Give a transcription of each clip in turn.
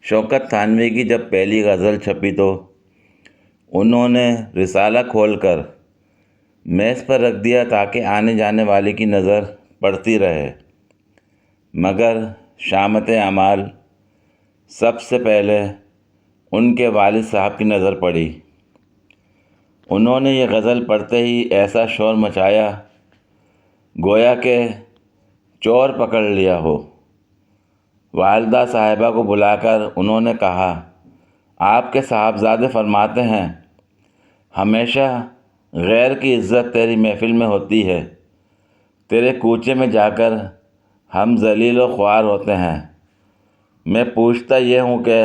شوکت تھانوی کی جب پہلی غزل چھپی تو انہوں نے رسالہ کھول کر میز پر رکھ دیا تاکہ آنے جانے والے کی نظر پڑتی رہے، مگر شامت اعمال سب سے پہلے ان کے والد صاحب کی نظر پڑی۔ انہوں نے یہ غزل پڑھتے ہی ایسا شور مچایا گویا کہ چور پکڑ لیا ہو۔ والدہ صاحبہ کو بلا کر انہوں نے کہا، آپ کے صاحبزادے فرماتے ہیں ہمیشہ غیر کی عزت تیری محفل میں ہوتی ہے، تیرے کوچے میں جا کر ہم ذلیل و خوار ہوتے ہیں۔ میں پوچھتا یہ ہوں کہ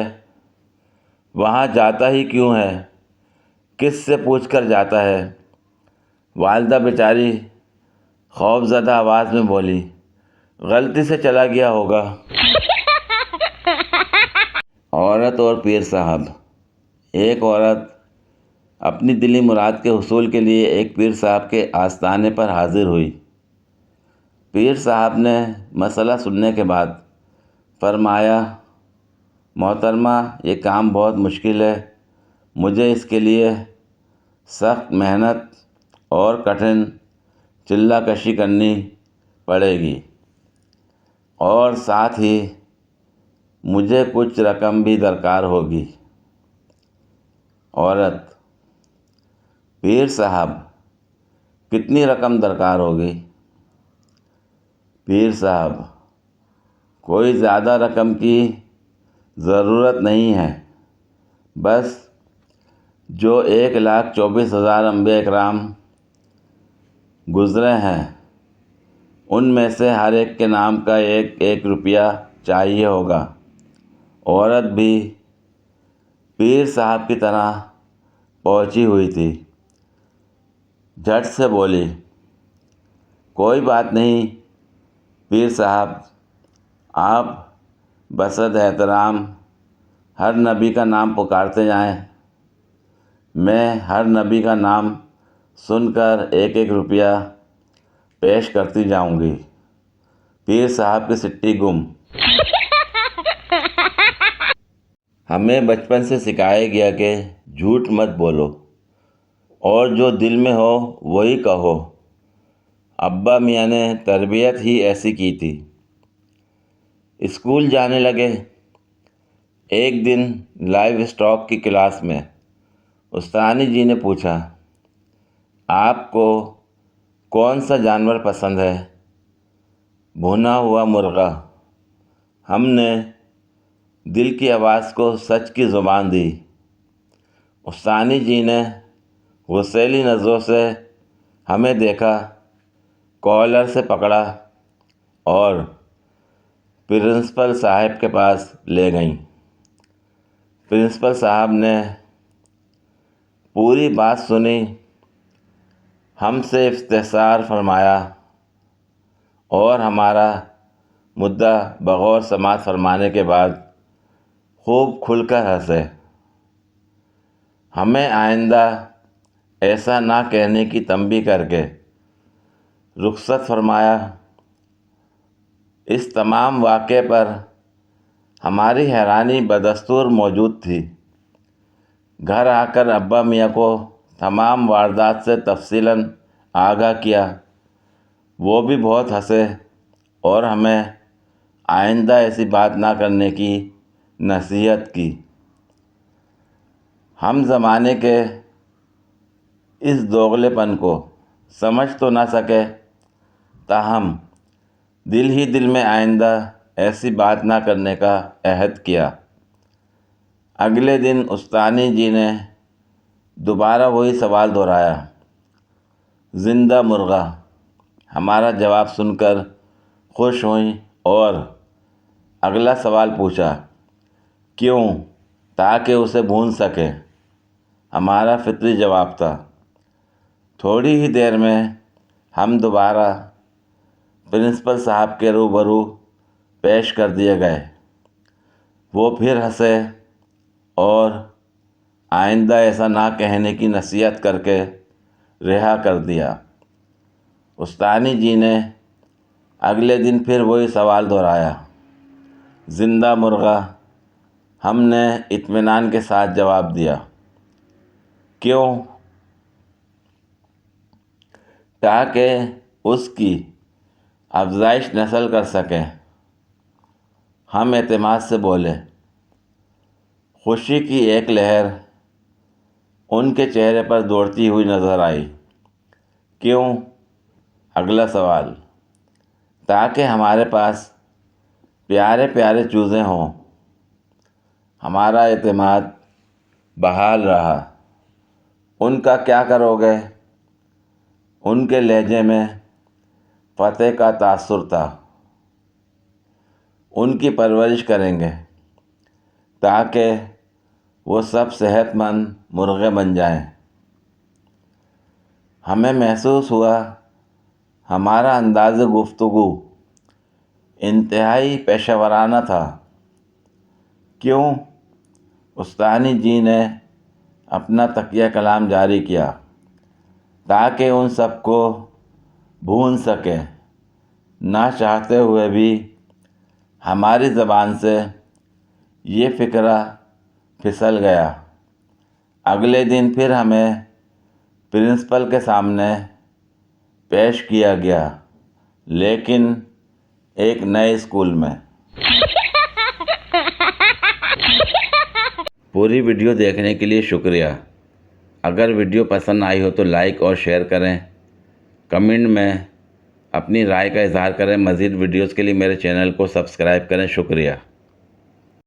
وہاں جاتا ہی کیوں ہے، کس سے پوچھ کر جاتا ہے؟ والدہ بیچاری خوف زدہ آواز میں بولی، غلطی سے چلا گیا ہوگا۔ عورت اور پیر صاحب۔ ایک عورت اپنی دلی مراد کے حصول کے لیے ایک پیر صاحب کے آستانے پر حاضر ہوئی۔ پیر صاحب نے مسئلہ سننے کے بعد فرمایا، محترمہ یہ کام بہت مشکل ہے، مجھے اس کے لیے سخت محنت اور کٹھن چلہ کشی کرنی پڑے گی، اور ساتھ ہی مجھے کچھ رقم بھی درکار ہوگی۔ عورت: پیر صاحب کتنی رقم درکار ہوگی؟ پیر صاحب: کوئی زیادہ رقم کی ضرورت نہیں ہے، بس جو 1,24,000 انبیاء کرام گزرے ہیں ان میں سے ہر ایک کے نام کا 1 روپیہ چاہیے ہوگا۔ عورت بھی پیر صاحب کی طرح پہنچی ہوئی تھی، جھٹ سے بولی، کوئی بات نہیں پیر صاحب، آپ بصد احترام ہر نبی کا نام پکارتے جائیں، میں ہر نبی کا نام سن کر 1 روپیہ پیش کرتی جاؤں گی۔ پیر صاحب کی سٹی گم۔ ہمیں بچپن سے سکھایا گیا کہ جھوٹ مت بولو اور جو دل میں ہو وہی کہو۔ ابا میاں نے تربیت ہی ایسی کی تھی۔ اسکول جانے لگے۔ ایک دن لائیو اسٹاک کی کلاس میں استانی جی نے پوچھا، آپ کو کون سا جانور پسند ہے؟ بھونا ہوا مرغا۔ ہم نے دل کی آواز کو سچ کی زبان دی۔ استانی جی نے غصیلی نظروں سے ہمیں دیکھا، کالر سے پکڑا اور پرنسپل صاحب کے پاس لے گئیں۔ پرنسپل صاحب نے پوری بات سنی، ہم سے استفسار فرمایا اور ہمارا مدعا بغور سماعت فرمانے کے بعد خوب کھل کر ہنسے۔ ہمیں آئندہ ایسا نہ کہنے کی تنبیہ کر کے رخصت فرمایا۔ اس تمام واقعے پر ہماری حیرانی بدستور موجود تھی۔ گھر آ کر ابا میاں کو تمام واردات سے تفصیلاً آگاہ کیا، وہ بھی بہت ہنسے اور ہمیں آئندہ ایسی بات نہ کرنے کی نصیحت کی۔ ہم زمانے کے اس دوغلے پن کو سمجھ تو نہ سکے، تاہم دل ہی دل میں آئندہ ایسی بات نہ کرنے کا عہد کیا۔ اگلے دن استانی جی نے دوبارہ وہی سوال دہرایا، زندہ مرغا۔ ہمارا جواب سن کر خوش ہوئیں اور اگلا سوال پوچھا، کیوں؟ تاکہ اسے بھون سکیں۔ ہمارا فطری جواب تھا۔ تھوڑی ہی دیر میں ہم دوبارہ پرنسپل صاحب کے روبرو پیش کر دیے گئے۔ وہ پھر ہنسے اور آئندہ ایسا نہ کہنے کی نصیحت کر کے رہا کر دیا۔ استانی جی نے اگلے دن پھر وہی سوال دہرایا، زندہ مرغا۔ ہم نے اطمینان کے ساتھ جواب دیا، کیوں؟ تاکہ اس کی افزائش نسل کر سکیں۔ ہم اعتماد سے بولے۔ خوشی کی ایک لہر ان کے چہرے پر دوڑتی ہوئی نظر آئی۔ کیوں؟ اگلا سوال۔ تاکہ ہمارے پاس پیارے پیارے چوزے ہوں۔ ہمارا اعتماد بحال رہا۔ ان کا کیا کرو گے؟ ان کے لہجے میں فتح کا تاثر تھا۔ ان کی پرورش کریں گے تاکہ وہ سب صحت مند مرغے بن جائیں۔ ہمیں محسوس ہوا ہمارا انداز گفتگو انتہائی پیشہ ورانہ تھا۔ کیوں؟ استانی جی نے اپنا تقیہ کلام جاری کیا تاکہ ان سب کو بھون سکے۔ نہ چاہتے ہوئے بھی ہماری زبان سے یہ فقرہ پھسل گیا۔ اگلے دن پھر ہمیں پرنسپل کے سامنے پیش کیا گیا، لیکن ایک نئے اسکول میں۔ پوری ویڈیو دیکھنے کے لیے شکریہ۔ اگر ویڈیو پسند آئی ہو تو لائک اور شیئر کریں۔ کمنٹ میں اپنی رائے کا اظہار کریں۔ مزید ویڈیوز کے لیے میرے چینل کو سبسکرائب کریں۔ شکریہ۔